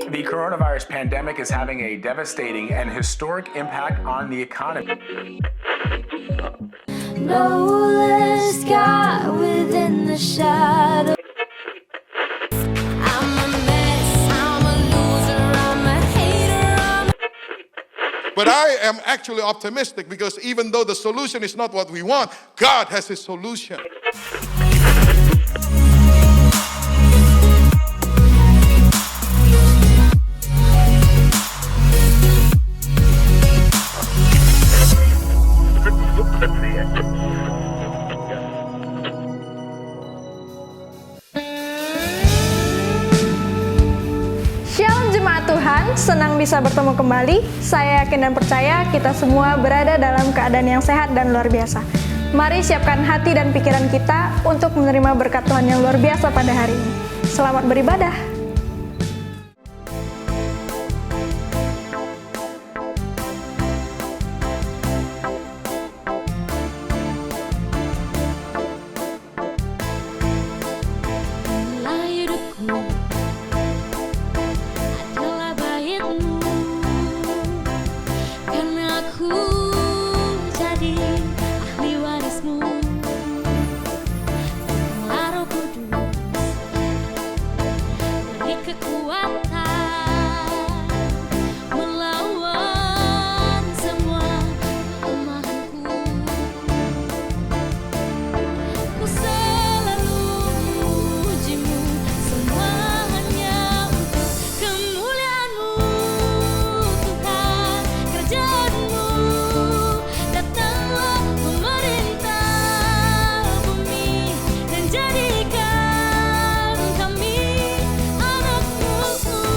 The coronavirus pandemic is having a devastating and historic impact on the economy. No less God within the shadow. I'm a mess, I'm a loser, I'm a hater, But I am actually optimistic because even though the solution is not what we want, God has His solution. Shalom jemaat Tuhan, senang bisa bertemu kembali. Saya yakin dan percaya kita semua berada dalam keadaan yang sehat dan luar biasa. Mari siapkan hati dan pikiran kita untuk menerima berkat Tuhan yang luar biasa pada hari ini. Selamat beribadah. hidupku adalah baitmu, karena aku jadi ahli warismu. Roh Kudus beri kekuatan melawan semua kelemahanku. Ku selalu memujimu, semua hanya untuk kemuliaan-Mu Tuhan. Kerjaan-Mu datanglah memerintah bumi dan jadikan kami anak-Mu.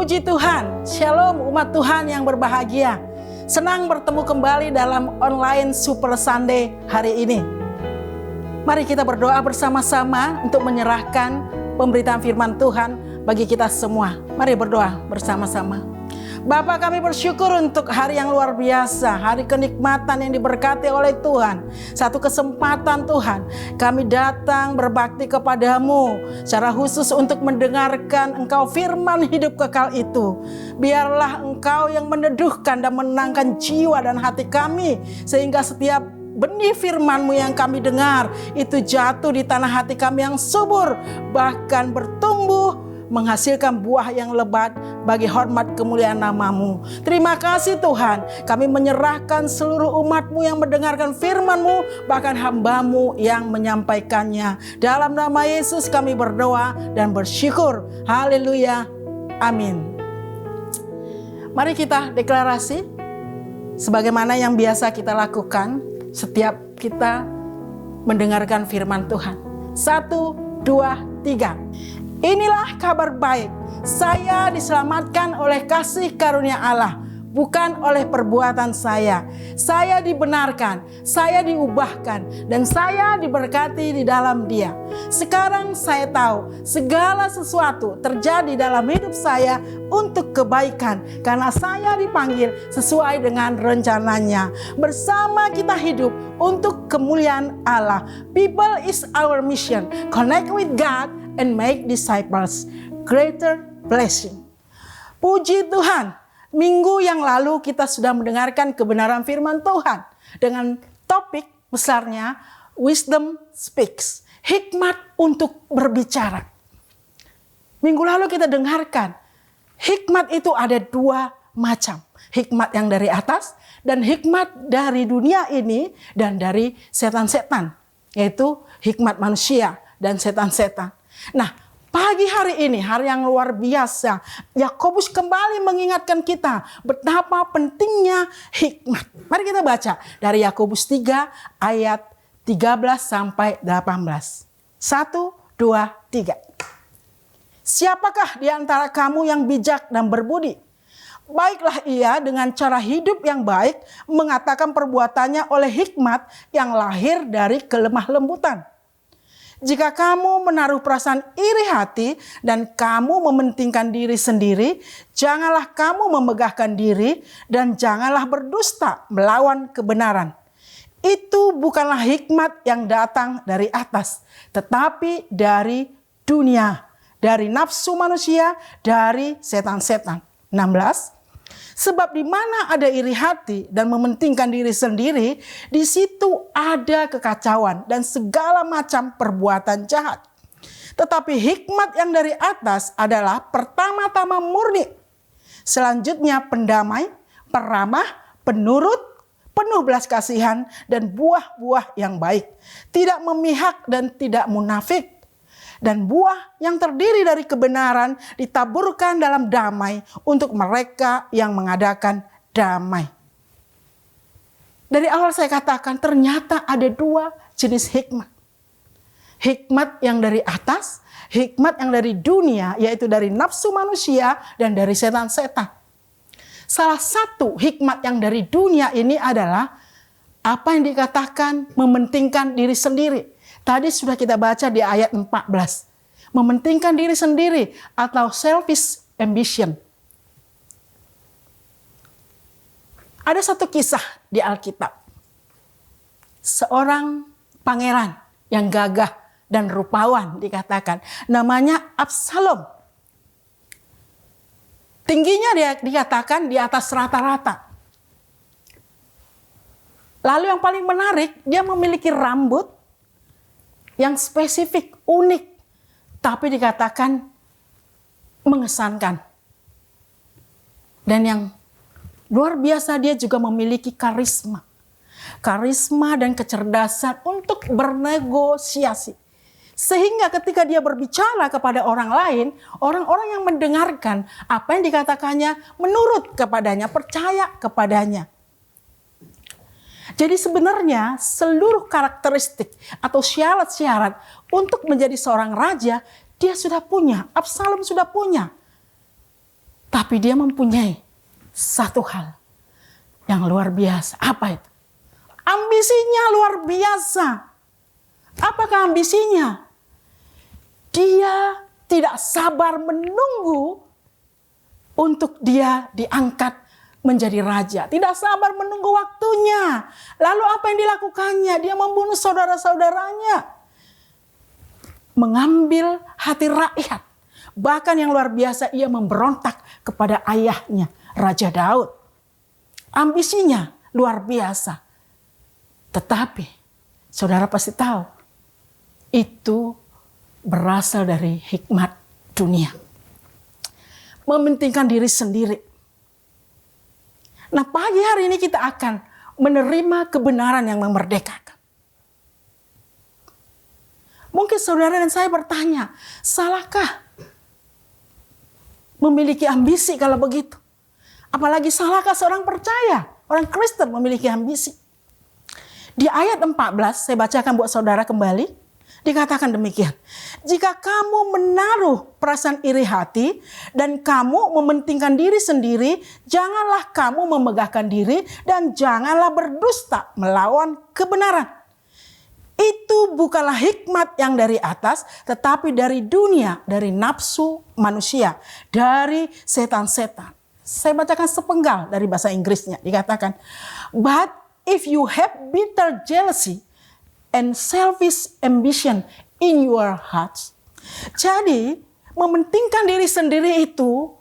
Puji Tuhan, Shalom umat Tuhan yang berbahagia. Senang bertemu kembali dalam online Super Sunday hari ini. Mari kita berdoa bersama-sama untuk menyerahkan pemberitaan firman Tuhan bagi kita semua. Mari berdoa bersama-sama. Bapa, kami bersyukur untuk hari yang luar biasa, hari kenikmatan yang diberkati oleh Tuhan. Satu kesempatan Tuhan, kami datang berbakti kepadamu secara khusus untuk mendengarkan Engkau firman hidup kekal itu. Biarlah Engkau yang meneduhkan dan menenangkan jiwa dan hati kami, sehingga setiap benih firman-Mu yang kami dengar itu jatuh di tanah hati kami yang subur, bahkan bertumbuh menghasilkan buah yang lebat bagi hormat kemuliaan nama-Mu. Terima kasih Tuhan, kami menyerahkan seluruh umat-Mu yang mendengarkan firman-Mu, bahkan hamba-Mu yang menyampaikannya. Dalam nama Yesus kami berdoa dan bersyukur. Haleluya. Amin. Mari kita deklarasi sebagaimana yang biasa kita lakukan setiap kita mendengarkan firman Tuhan. 1, 2, 3. Inilah kabar baik, saya diselamatkan oleh kasih karunia Allah, bukan oleh perbuatan saya. Saya dibenarkan, saya diubahkan, dan saya diberkati di dalam Dia. Sekarang saya tahu segala sesuatu terjadi dalam hidup saya untuk kebaikan, karena saya dipanggil sesuai dengan rencananya. Bersama kita hidup untuk kemuliaan Allah. People is our mission. Connect with God and make disciples. Greater blessing. Puji Tuhan, minggu yang lalu kita sudah mendengarkan kebenaran firman Tuhan dengan topik besarnya Wisdom Speaks, hikmat untuk berbicara. Minggu lalu kita dengarkan hikmat itu ada dua macam, hikmat yang dari atas dan hikmat dari dunia ini dan dari setan-setan, yaitu hikmat manusia dan setan-setan. Nah, pagi hari ini, hari yang luar biasa, Yakobus kembali mengingatkan kita betapa pentingnya hikmat. Mari kita baca dari Yakobus 3 ayat 13 sampai 18. 1, 2, 3. Siapakah di antara kamu yang bijak dan berbudi? Baiklah ia dengan cara hidup yang baik mengatakan perbuatannya oleh hikmat yang lahir dari kelemah lembutan. Jika kamu menaruh perasaan iri hati dan kamu mementingkan diri sendiri, janganlah kamu memegahkan diri dan janganlah berdusta melawan kebenaran. Itu bukanlah hikmat yang datang dari atas, tetapi dari dunia, dari nafsu manusia, dari setan-setan. 16. Sebab di mana ada iri hati dan mementingkan diri sendiri, di situ ada kekacauan dan segala macam perbuatan jahat. Tetapi hikmat yang dari atas adalah pertama-tama murni, selanjutnya pendamai, peramah, penurut, penuh belas kasihan dan buah-buah yang baik, tidak memihak dan tidak munafik. Dan buah yang terdiri dari kebenaran ditaburkan dalam damai untuk mereka yang mengadakan damai. Dari awal saya katakan ternyata ada dua jenis hikmat. Hikmat yang dari atas, hikmat yang dari dunia, yaitu dari nafsu manusia dan dari setan-setan. Salah satu hikmat yang dari dunia ini adalah apa yang dikatakan mementingkan diri sendiri. Tadi sudah kita baca di ayat 14. Mementingkan diri sendiri atau selfish ambition. Ada satu kisah di Alkitab. Seorang pangeran yang gagah dan rupawan dikatakan. Namanya Absalom. Tingginya dia dikatakan di atas rata-rata. Lalu yang paling menarik, dia memiliki rambut yang spesifik, unik, tapi dikatakan mengesankan. Dan yang luar biasa, dia juga memiliki karisma. Karisma dan kecerdasan untuk bernegosiasi. Sehingga ketika dia berbicara kepada orang lain, orang-orang yang mendengarkan apa yang dikatakannya menurut kepadanya, percaya kepadanya. Jadi sebenarnya seluruh karakteristik atau syarat-syarat untuk menjadi seorang raja dia sudah punya, Absalom sudah punya. Tapi dia mempunyai satu hal yang luar biasa. Apa itu? Ambisinya luar biasa. Apakah ambisinya? Dia tidak sabar menunggu untuk dia diangkat menjadi raja. Tidak sabar menunggu waktunya. Lalu apa yang dilakukannya? Dia membunuh saudara-saudaranya. Mengambil hati rakyat. Bahkan yang luar biasa, ia memberontak kepada ayahnya, Raja Daud. Ambisinya luar biasa. Tetapi saudara pasti tahu, itu berasal dari hikmat dunia. Mementingkan diri sendiri. Nah, pagi hari ini kita akan menerima kebenaran yang memerdekakan. Mungkin saudara dan saya bertanya, salahkah memiliki ambisi kalau begitu? Apalagi salahkah seorang percaya, orang Kristen memiliki ambisi? Di ayat 14, saya bacakan buat saudara kembali, dikatakan demikian. Jika kamu menaruh perasaan iri hati dan kamu mementingkan diri sendiri, janganlah kamu memegahkan diri dan janganlah berdusta melawan kebenaran. Itu bukanlah hikmat yang dari atas, tetapi dari dunia, dari nafsu manusia, dari setan-setan. Saya bacakan sepenggal dari bahasa Inggrisnya, dikatakan, but if you have bitter jealousy and selfish ambition in your hearts. Jadi, mementingkan diri sendiri itu,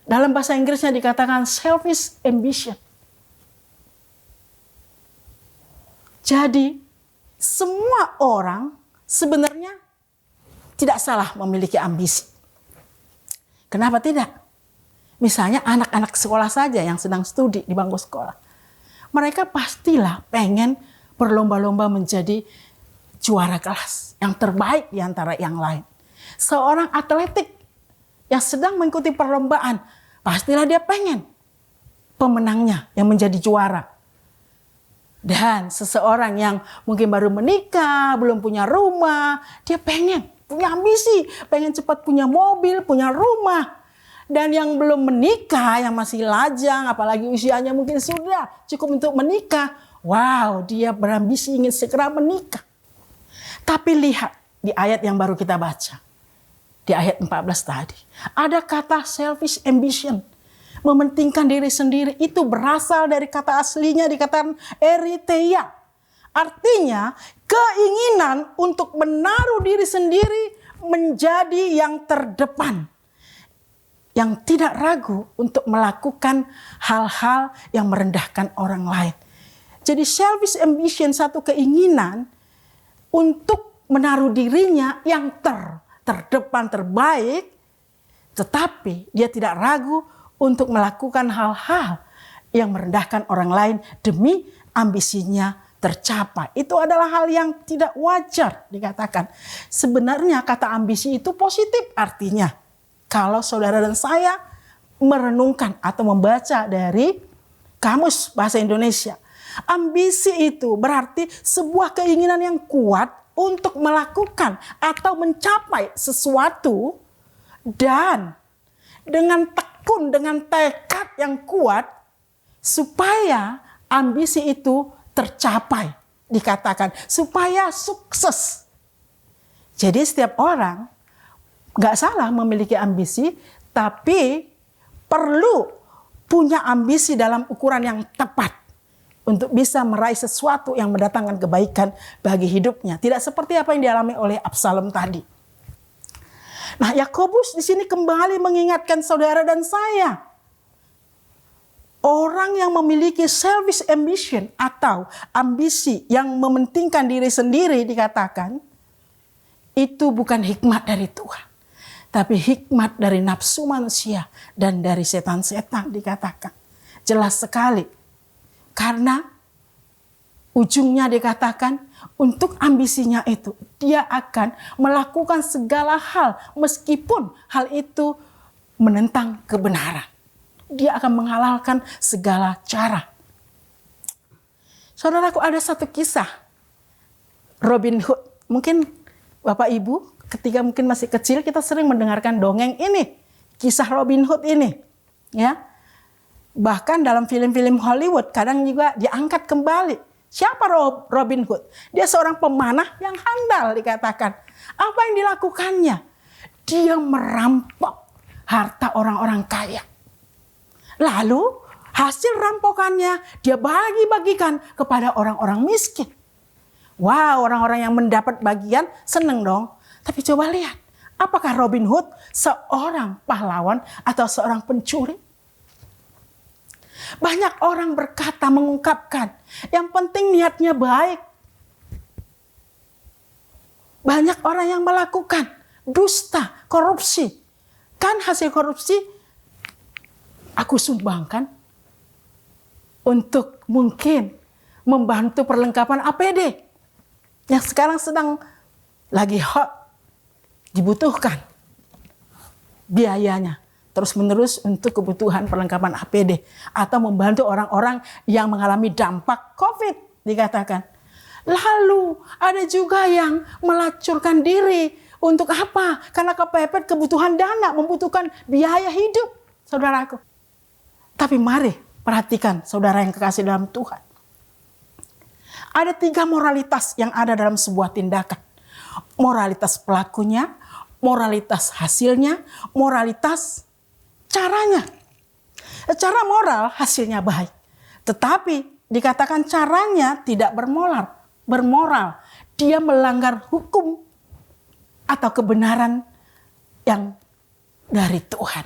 dalam bahasa Inggrisnya dikatakan selfish ambition. Jadi, semua orang sebenarnya tidak salah memiliki ambisi. Kenapa tidak? Misalnya anak-anak sekolah saja yang sedang studi di bangku sekolah. Mereka pastilah pengen berlomba-lomba menjadi juara kelas yang terbaik di antara yang lain. Seorang atletik yang sedang mengikuti perlombaan, pastilah dia pengen pemenangnya yang menjadi juara. Dan seseorang yang mungkin baru menikah, belum punya rumah, dia pengen, punya ambisi, pengen cepat punya mobil, punya rumah. Dan yang belum menikah, yang masih lajang, apalagi usianya mungkin sudah cukup untuk menikah, wow, dia berambisi ingin segera menikah. Tapi lihat di ayat yang baru kita baca, di ayat 14 tadi, ada kata selfish ambition. Mementingkan diri sendiri itu berasal dari kata aslinya dikatakan eritheia. Artinya keinginan untuk menaruh diri sendiri menjadi yang terdepan. Yang tidak ragu untuk melakukan hal-hal yang merendahkan orang lain. Jadi selfish ambition, satu keinginan untuk menaruh dirinya yang terdepan terbaik. Tetapi dia tidak ragu untuk melakukan hal-hal yang merendahkan orang lain demi ambisinya tercapai. Itu adalah hal yang tidak wajar dikatakan. Sebenarnya kata ambisi itu positif artinya. Kalau saudara dan saya merenungkan atau membaca dari Kamus Bahasa Indonesia. Ambisi itu berarti sebuah keinginan yang kuat untuk melakukan atau mencapai sesuatu dan dengan tekun, dengan tekad yang kuat supaya ambisi itu tercapai, dikatakan supaya sukses. Jadi setiap orang gak salah memiliki ambisi, tapi perlu punya ambisi dalam ukuran yang tepat untuk bisa meraih sesuatu yang mendatangkan kebaikan bagi hidupnya. Tidak seperti apa yang dialami oleh Absalom tadi. Nah, Yakobus di sini kembali mengingatkan saudara dan saya. Orang yang memiliki selfish ambition atau ambisi yang mementingkan diri sendiri dikatakan, itu bukan hikmat dari Tuhan. Tapi hikmat dari nafsu manusia dan dari setan-setan dikatakan. Jelas sekali. Karena ujungnya dikatakan untuk ambisinya itu dia akan melakukan segala hal meskipun hal itu menentang kebenaran. Dia akan menghalalkan segala cara. Saudaraku, ada satu kisah Robin Hood. Mungkin Bapak Ibu ketika mungkin masih kecil kita sering mendengarkan dongeng ini. Kisah Robin Hood ini. Ya. Bahkan dalam film-film Hollywood kadang juga diangkat kembali. Siapa Robin Hood? Dia seorang pemanah yang handal dikatakan. Apa yang dilakukannya? Dia merampok harta orang-orang kaya. Lalu hasil rampokannya dia bagi-bagikan kepada orang-orang miskin. Wow, orang-orang yang mendapat bagian seneng dong. Tapi coba lihat, apakah Robin Hood seorang pahlawan atau seorang pencuri? Banyak orang berkata, mengungkapkan, yang penting niatnya baik. Banyak orang yang melakukan dusta, korupsi. Kan hasil korupsi aku sumbangkan untuk mungkin membantu perlengkapan APD yang sekarang sedang lagi hot, dibutuhkan biayanya terus-menerus untuk kebutuhan perlengkapan APD atau membantu orang-orang yang mengalami dampak COVID dikatakan. Lalu ada juga yang melacurkan diri untuk apa? Karena kepepet kebutuhan dana, membutuhkan biaya hidup, saudaraku. Tapi mari perhatikan saudara yang kekasih dalam Tuhan. Ada 3 moralitas yang ada dalam sebuah tindakan. Moralitas pelakunya, moralitas hasilnya, moralitas caranya. Secara moral hasilnya baik. Tetapi dikatakan caranya tidak bermoral. Dia melanggar hukum atau kebenaran yang dari Tuhan.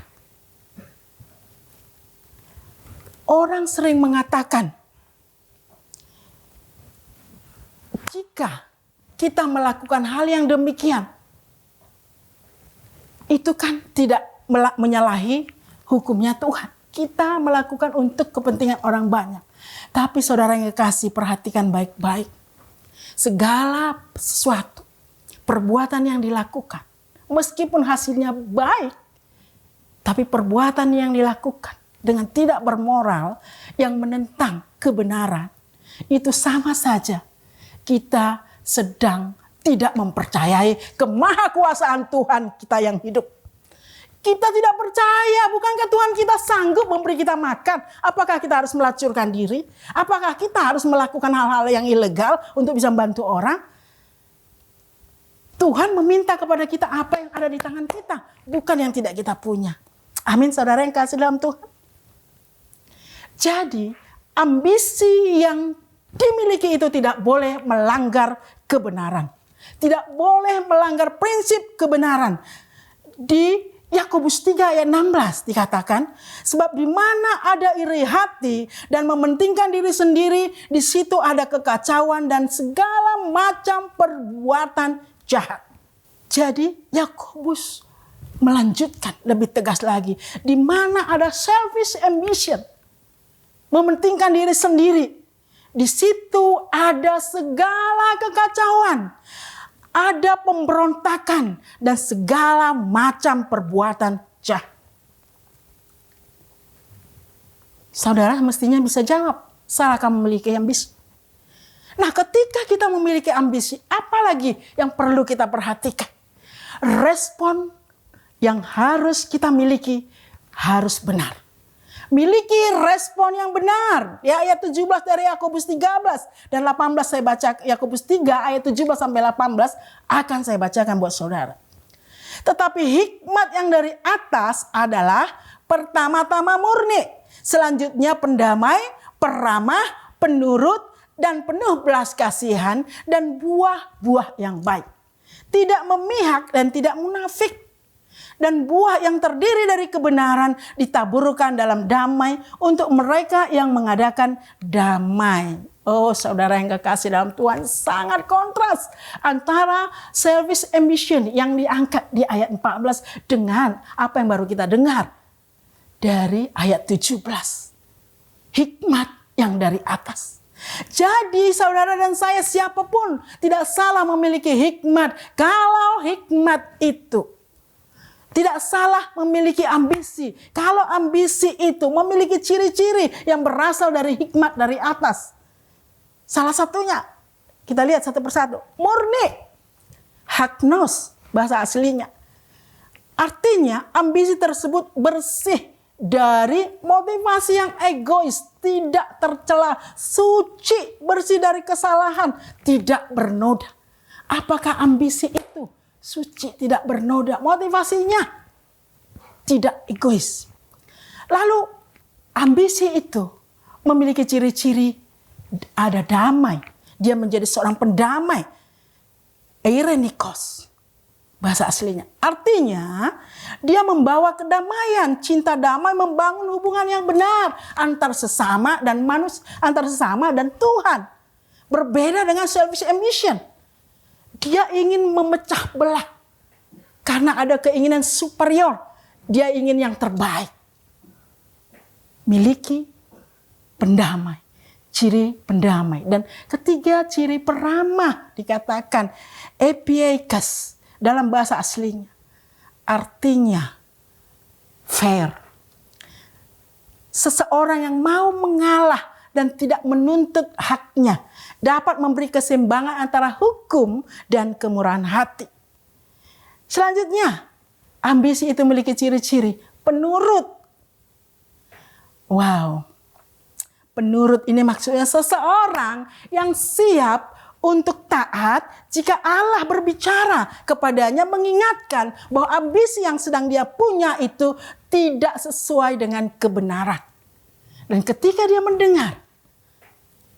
Orang sering mengatakan, jika kita melakukan hal yang demikian, itu kan tidak menyalahi hukumnya Tuhan. Kita melakukan untuk kepentingan orang banyak. Tapi saudara yang kekasih, perhatikan baik-baik. Segala sesuatu, perbuatan yang dilakukan, meskipun hasilnya baik, tapi perbuatan yang dilakukan dengan tidak bermoral, yang menentang kebenaran, itu sama saja kita sedang tidak mempercayai kemahakuasaan Tuhan kita yang hidup. Kita tidak percaya, bukankah Tuhan kita sanggup memberi kita makan? Apakah kita harus melacurkan diri? Apakah kita harus melakukan hal-hal yang ilegal untuk bisa membantu orang? Tuhan meminta kepada kita apa yang ada di tangan kita, bukan yang tidak kita punya. Amin, saudara yang kasih dalam Tuhan. Jadi, ambisi yang dimiliki itu tidak boleh melanggar kebenaran. Tidak boleh melanggar prinsip kebenaran. Di Yakobus 3 ayat 16 dikatakan, sebab di mana ada iri hati dan mementingkan diri sendiri, di situ ada kekacauan dan segala macam perbuatan jahat. Jadi Yakobus melanjutkan lebih tegas lagi, di mana ada selfish ambition, mementingkan diri sendiri, di situ ada segala kekacauan, ada pemberontakan dan segala macam perbuatan jahat. Saudara mestinya bisa jawab, salahkah memiliki ambisi? Nah, ketika kita memiliki ambisi, apalagi yang perlu kita perhatikan? Respon yang harus kita miliki harus benar. Miliki respon yang benar. Ya, ayat 17 dari Yakobus 13 dan 18 saya baca Yakobus 3 ayat 17 sampai 18 akan saya bacakan buat saudara. Tetapi hikmat yang dari atas adalah pertama-tama murni, selanjutnya pendamai, peramah, penurut dan penuh belas kasihan dan buah-buah yang baik. Tidak memihak dan tidak munafik. Dan buah yang terdiri dari kebenaran ditaburkan dalam damai untuk mereka yang mengadakan damai. Oh, saudara yang kekasih dalam Tuhan, sangat kontras antara selfish ambition yang diangkat di ayat 14 dengan apa yang baru kita dengar dari ayat 17. Hikmat yang dari atas. Jadi saudara dan saya, siapapun tidak salah memiliki hikmat. Kalau hikmat itu tidak salah memiliki ambisi. Kalau ambisi itu memiliki ciri-ciri yang berasal dari hikmat dari atas. Salah satunya, kita lihat satu persatu. Murni. Haknos, bahasa aslinya. Artinya ambisi tersebut bersih dari motivasi yang egois, tidak tercela, suci, bersih dari kesalahan, tidak bernoda. Apakah ambisi itu suci, tidak bernoda? Motivasinya tidak egois. Lalu ambisi itu memiliki ciri-ciri ada damai. Dia menjadi seorang pendamai. Eirenikos. Bahasa aslinya. Artinya dia membawa kedamaian, cinta damai, membangun hubungan yang benar antar sesama dan manusia, antar sesama dan Tuhan. Berbeda dengan selfish ambition. Dia ingin memecah belah karena ada keinginan superior. Dia ingin yang terbaik. Miliki pendamai, ciri pendamai. Dan ketiga, ciri peramah dikatakan epiekes. Dalam bahasa aslinya, artinya fair. Seseorang yang mau mengalah dan tidak menuntut haknya dapat memberi keseimbangan antara hukum dan kemurahan hati. Selanjutnya, ambisi itu memiliki ciri-ciri penurut. Wow, penurut ini maksudnya seseorang yang siap untuk taat jika Allah berbicara kepadanya, mengingatkan bahwa ambisi yang sedang dia punya itu tidak sesuai dengan kebenaran. Dan ketika dia mendengar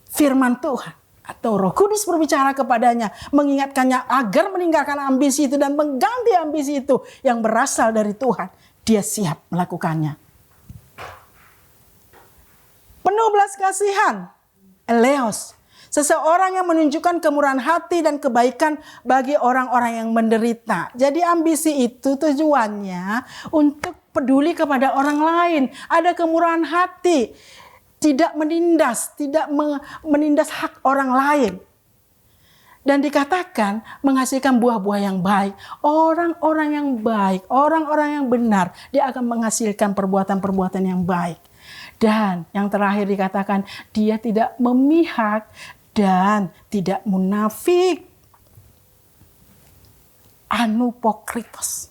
firman Tuhan atau Roh Kudus berbicara kepadanya, mengingatkannya agar meninggalkan ambisi itu dan mengganti ambisi itu yang berasal dari Tuhan, dia siap melakukannya. Penuh belas kasihan, eleos. Seseorang yang menunjukkan kemurahan hati dan kebaikan bagi orang-orang yang menderita. Jadi ambisi itu tujuannya untuk peduli kepada orang lain. Ada kemurahan hati. Tidak menindas, menindas hak orang lain. Dan dikatakan menghasilkan buah-buah yang baik. Orang-orang yang baik, orang-orang yang benar, dia akan menghasilkan perbuatan-perbuatan yang baik. Dan yang terakhir dikatakan dia tidak memihak dan tidak munafik. Anupokritos.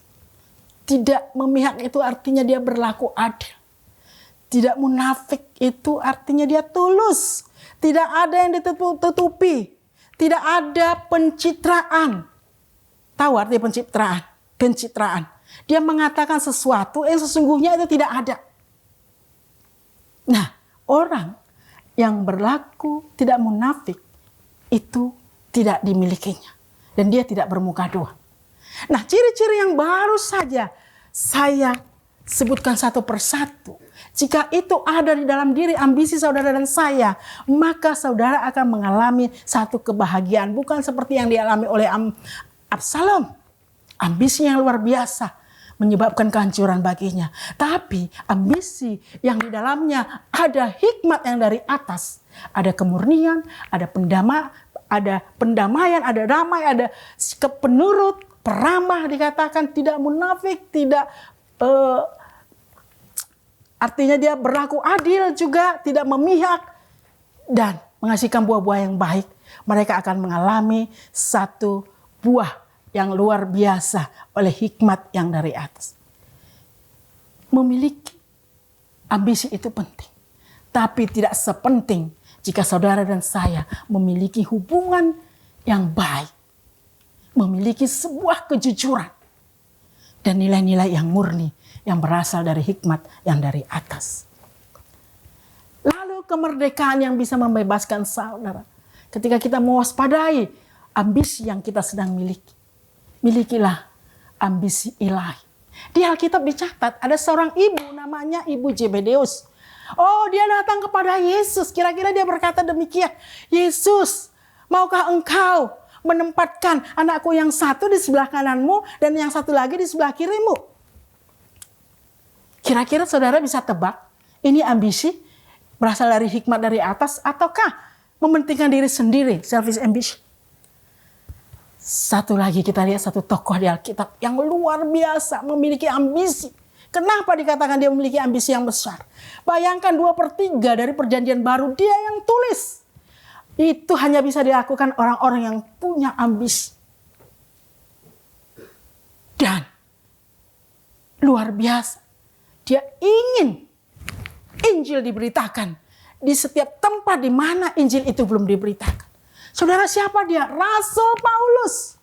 Tidak memihak itu artinya dia berlaku adil. Tidak munafik itu artinya dia tulus. Tidak ada yang ditutupi. Tidak ada pencitraan. Tahu arti pencitraan? Pencitraan. Dia mengatakan sesuatu yang sesungguhnya itu tidak ada. Nah, orang yang berlaku tidak munafik itu tidak dimilikinya. Dan dia tidak bermuka dua. Nah, ciri-ciri yang baru saja saya sebutkan satu persatu. Jika itu ada di dalam diri ambisi saudara dan saya, maka saudara akan mengalami satu kebahagiaan. Bukan seperti yang dialami oleh Absalom. Ambisi yang luar biasa menyebabkan kehancuran baginya. Tapi ambisi yang di dalamnya ada hikmat yang dari atas. Ada kemurnian, ada pendamaian, ada damai, ada sikap penurut, peramah dikatakan, tidak munafik, tidak artinya dia berlaku adil juga, tidak memihak dan menghasilkan buah-buah yang baik. Mereka akan mengalami satu buah yang luar biasa oleh hikmat yang dari atas. Memiliki ambisi itu penting. Tapi tidak sepenting jika saudara dan saya memiliki hubungan yang baik. Memiliki sebuah kejujuran. Dan nilai-nilai yang murni yang berasal dari hikmat yang dari atas. Lalu kemerdekaan yang bisa membebaskan saudara. Ketika kita mewaspadai ambisi yang kita sedang miliki. Milikilah ambisi ilahi. Di Alkitab dicatat ada seorang ibu namanya Ibu Zebedeus. Oh, dia datang kepada Yesus. Kira-kira dia berkata demikian. Yesus, maukah engkau menempatkan anakku yang satu di sebelah kananmu dan yang satu lagi di sebelah kirimu? Kira-kira saudara bisa tebak ini ambisi berasal dari hikmat dari atas ataukah mementingkan diri sendiri, selfish ambition? Satu lagi kita lihat satu tokoh di Alkitab yang luar biasa memiliki ambisi. Kenapa dikatakan dia memiliki ambisi yang besar? Bayangkan 2/3 dari perjanjian baru dia yang tulis. Itu hanya bisa dilakukan orang-orang yang punya ambisi. Dan luar biasa. Dia ingin Injil diberitakan di setiap tempat di mana Injil itu belum diberitakan. Saudara, siapa dia? Rasul Paulus.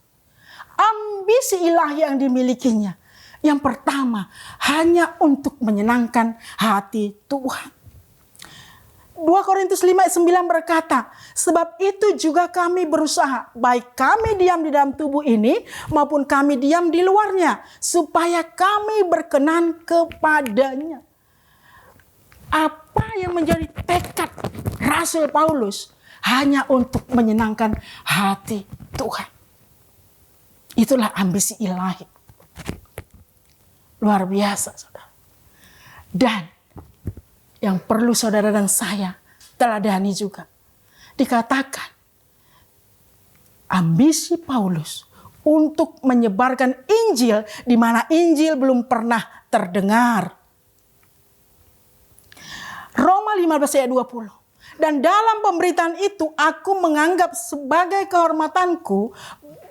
Ambisi ilahi yang dimilikinya. Yang pertama, hanya untuk menyenangkan hati Tuhan. 2 Korintus 5 ayat 9 berkata, sebab itu juga kami berusaha, baik kami diam di dalam tubuh ini maupun kami diam di luarnya, supaya kami berkenan kepadanya. Apa yang menjadi tekad Rasul Paulus? Hanya untuk menyenangkan hati Tuhan. Itulah ambisi ilahi. Luar biasa, saudara. Dan yang perlu saudara dan saya teladani juga. Dikatakan ambisi Paulus untuk menyebarkan Injil di mana Injil belum pernah terdengar. Roma 15 ayat 20. Dan dalam pemberitaan itu aku menganggap sebagai kehormatanku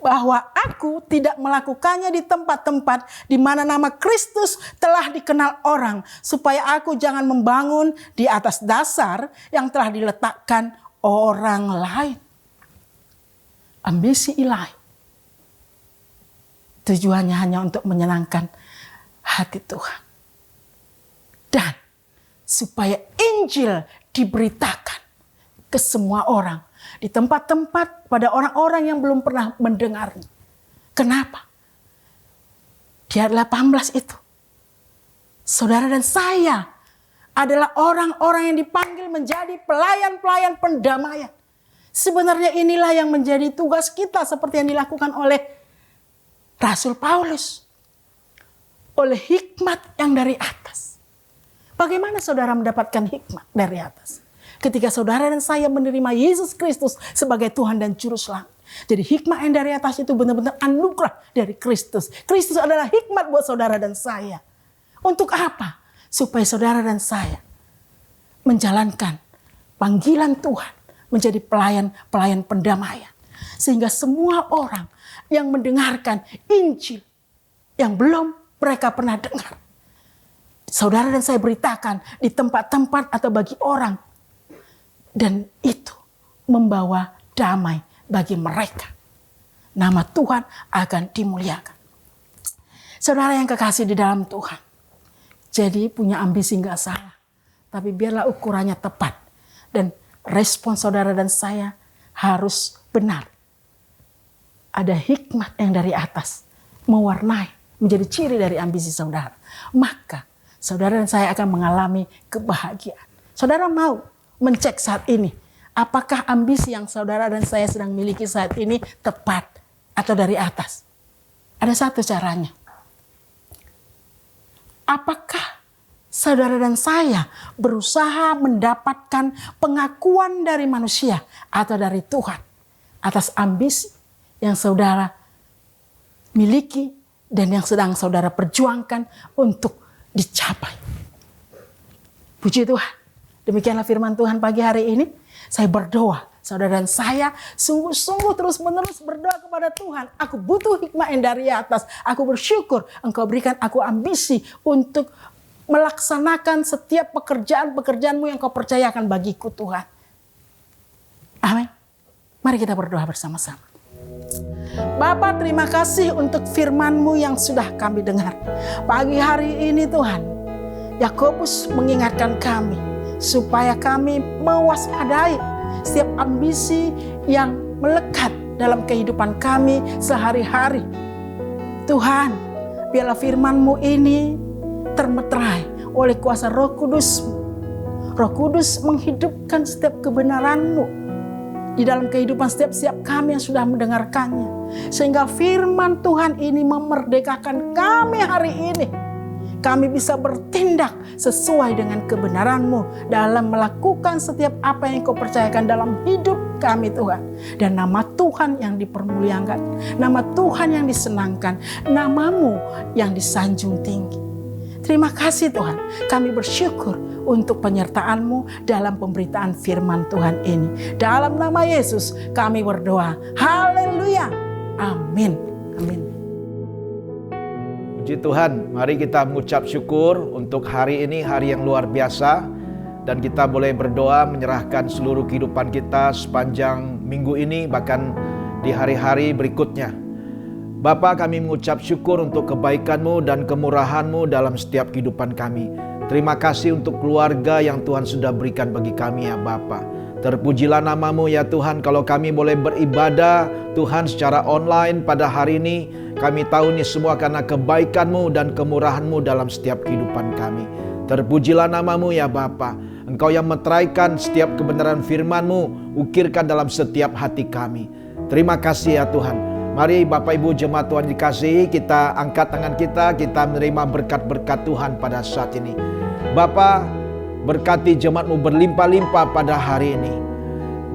bahwa aku tidak melakukannya di tempat-tempat di mana nama Kristus telah dikenal orang, supaya aku jangan membangun di atas dasar yang telah diletakkan orang lain. Ambisi ilahi tujuannya hanya untuk menyenangkan hati Tuhan, dan supaya Injil diberitakan ke semua orang di tempat-tempat pada orang-orang yang belum pernah mendengarnya. Kenapa? Di ayat 18 itu, saudara dan saya adalah orang-orang yang dipanggil menjadi pelayan-pelayan pendamaian. Sebenarnya inilah yang menjadi tugas kita seperti yang dilakukan oleh Rasul Paulus. Oleh hikmat yang dari atas. Bagaimana saudara mendapatkan hikmat dari atas? Ketika saudara dan saya menerima Yesus Kristus sebagai Tuhan dan Juru Selamat. Jadi hikmat yang dari atas itu benar-benar anugerah dari Kristus. Kristus adalah hikmat buat saudara dan saya. Untuk apa? Supaya saudara dan saya menjalankan panggilan Tuhan. Menjadi pelayan-pelayan pendamaian. Sehingga semua orang yang mendengarkan Injil yang belum mereka pernah dengar, saudara dan saya beritakan di tempat-tempat atau bagi orang. Dan itu membawa damai bagi mereka. Nama Tuhan akan dimuliakan. Saudara yang kekasih di dalam Tuhan. Jadi punya ambisi gak salah. Tapi biarlah ukurannya tepat. Dan respon saudara dan saya harus benar. Ada hikmat yang dari atas. Mewarnai. Menjadi ciri dari ambisi saudara. Maka saudara dan saya akan mengalami kebahagiaan. Saudara mau mencek saat ini, apakah ambisi yang saudara dan saya sedang miliki saat ini tepat atau dari atas? Ada satu caranya. Apakah saudara dan saya berusaha mendapatkan pengakuan dari manusia atau dari Tuhan atas ambisi yang saudara miliki dan yang sedang saudara perjuangkan untuk dicapai? Puji Tuhan. Demikianlah firman Tuhan pagi hari ini. Saya berdoa, saudara dan saya sungguh-sungguh terus-menerus berdoa kepada Tuhan. Aku butuh hikmat yang dari atas. Aku bersyukur Engkau berikan aku ambisi untuk melaksanakan setiap pekerjaan-pekerjaanmu yang Kau percayakan bagiku, Tuhan. Amin. Mari kita berdoa bersama-sama. Bapa, terima kasih untuk firman-Mu yang sudah kami dengar. Pagi hari ini Tuhan, Yakobus mengingatkan kami supaya kami mewaspadai setiap ambisi yang melekat dalam kehidupan kami sehari-hari. Tuhan, biarlah firman-Mu ini termeterai oleh kuasa Roh Kudus. Roh Kudus menghidupkan setiap kebenaran-Mu di dalam kehidupan setiap kami yang sudah mendengarkannya. Sehingga firman Tuhan ini memerdekakan kami hari ini. Kami bisa bertindak sesuai dengan kebenaran-Mu dalam melakukan setiap apa yang Kau percayakan dalam hidup kami, Tuhan. Dan nama Tuhan yang dipermuliakan, nama Tuhan yang disenangkan, nama-Mu yang disanjung tinggi. Terima kasih Tuhan, kami bersyukur untuk penyertaan-Mu dalam pemberitaan firman Tuhan ini. Dalam nama Yesus kami berdoa. Haleluya. Amin. Amin. Puji Tuhan, mari kita mengucap syukur untuk hari ini, hari yang luar biasa. Dan kita boleh berdoa menyerahkan seluruh kehidupan kita sepanjang minggu ini, bahkan di hari-hari berikutnya. Bapa, kami mengucap syukur untuk kebaikan-Mu dan kemurahan-Mu dalam setiap kehidupan kami. Terima kasih untuk keluarga yang Tuhan sudah berikan bagi kami ya Bapa. Terpujilah nama-Mu ya Tuhan, kalau kami boleh beribadah Tuhan secara online pada hari ini. Kami tahu ini semua karena kebaikan-Mu dan kemurahan-Mu dalam setiap kehidupan kami. Terpujilah nama-Mu ya Bapa. Engkau yang meteraikan setiap kebenaran firman-Mu, ukirkan dalam setiap hati kami. Terima kasih ya Tuhan. Mari Bapak Ibu jemaat Tuhan dikasihi, kita angkat tangan kita menerima berkat-berkat Tuhan pada saat ini. Bapa, berkati jemaat-Mu berlimpah-limpah pada hari ini.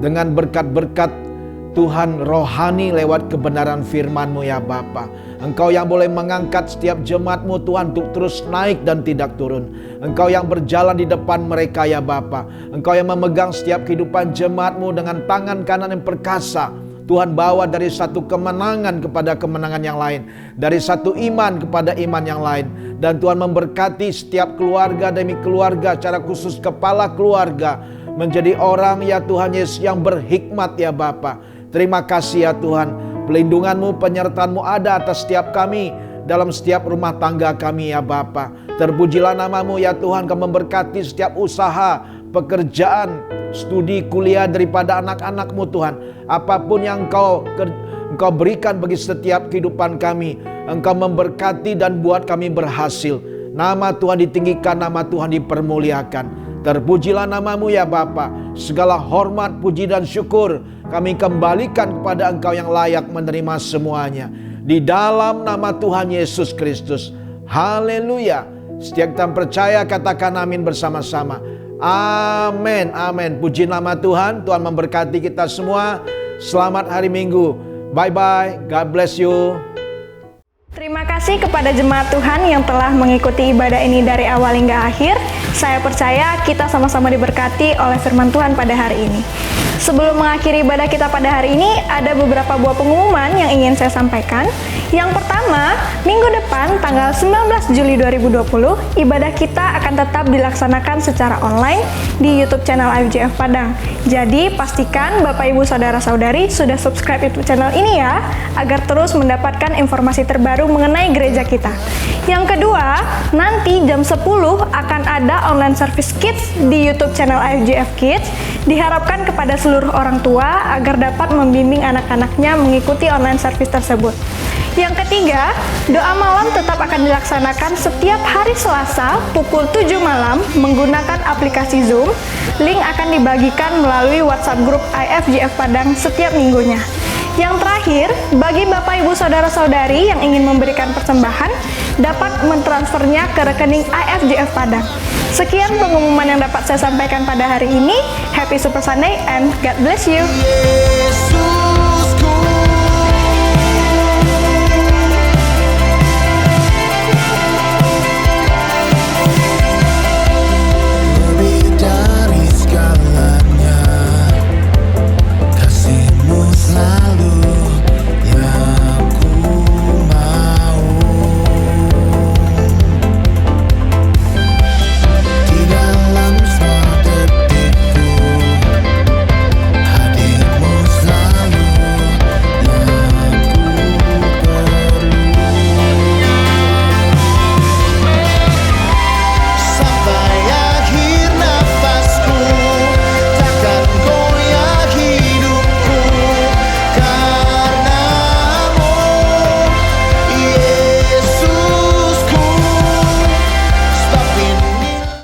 Dengan berkat-berkat Tuhan rohani lewat kebenaran firman-Mu ya Bapa. Engkau yang boleh mengangkat setiap jemaat-Mu Tuhan untuk terus naik dan tidak turun. Engkau yang berjalan di depan mereka ya Bapa. Engkau yang memegang setiap kehidupan jemaat-Mu dengan tangan kanan yang perkasa. Tuhan bawa dari satu kemenangan kepada kemenangan yang lain, dari satu iman kepada iman yang lain. Dan Tuhan memberkati setiap keluarga demi keluarga, secara khusus kepala keluarga, menjadi orang ya Tuhan Yesus yang berhikmat ya Bapa. Terima kasih ya Tuhan, pelindungan-Mu, penyertaan-Mu ada atas setiap kami, dalam setiap rumah tangga kami ya Bapa. Terpujilah nama-Mu ya Tuhan, Kau memberkati setiap usaha, pekerjaan, studi, kuliah daripada anak-anak-Mu Tuhan. Apapun yang Engkau berikan bagi setiap kehidupan kami, Engkau memberkati dan buat kami berhasil. Nama Tuhan ditinggikan, nama Tuhan dipermuliakan. Terpujilah nama-Mu ya Bapa. Segala hormat, puji dan syukur kami kembalikan kepada Engkau yang layak menerima semuanya. Di dalam nama Tuhan Yesus Kristus. Haleluya. Setiap kita percaya katakan amin bersama-sama. Amin, amin. Puji nama Tuhan. Tuhan memberkati kita semua. Selamat hari Minggu. Bye-bye. God bless you. Terima kasih kepada jemaat Tuhan yang telah mengikuti ibadah ini dari awal hingga akhir. Saya percaya kita sama-sama diberkati oleh firman Tuhan pada hari ini. Sebelum mengakhiri ibadah kita pada hari ini, ada beberapa buah pengumuman yang ingin saya sampaikan. Yang pertama, minggu depan tanggal 19 Juli 2020, ibadah kita akan tetap dilaksanakan secara online di YouTube channel IFJF Padang. Jadi pastikan Bapak Ibu Saudara-saudari sudah subscribe YouTube channel ini ya, agar terus mendapatkan informasi terbaru mengenai gereja kita. Yang kedua, nanti jam 10 akan ada online service kids di YouTube channel IFJF Kids. Diharapkan kepada seluruh orang tua agar dapat membimbing anak-anaknya mengikuti online service tersebut. Yang ketiga, doa malam tetap akan dilaksanakan setiap hari Selasa pukul 7 malam menggunakan aplikasi Zoom. Link akan dibagikan melalui WhatsApp grup IFJF Padang setiap minggunya. Yang terakhir, bagi Bapak Ibu Saudara-saudari yang ingin memberikan persembahan, dapat mentransfernya ke rekening IFJF Padang. Sekian pengumuman yang dapat saya sampaikan pada hari ini. Happy Super Sunday and God bless you.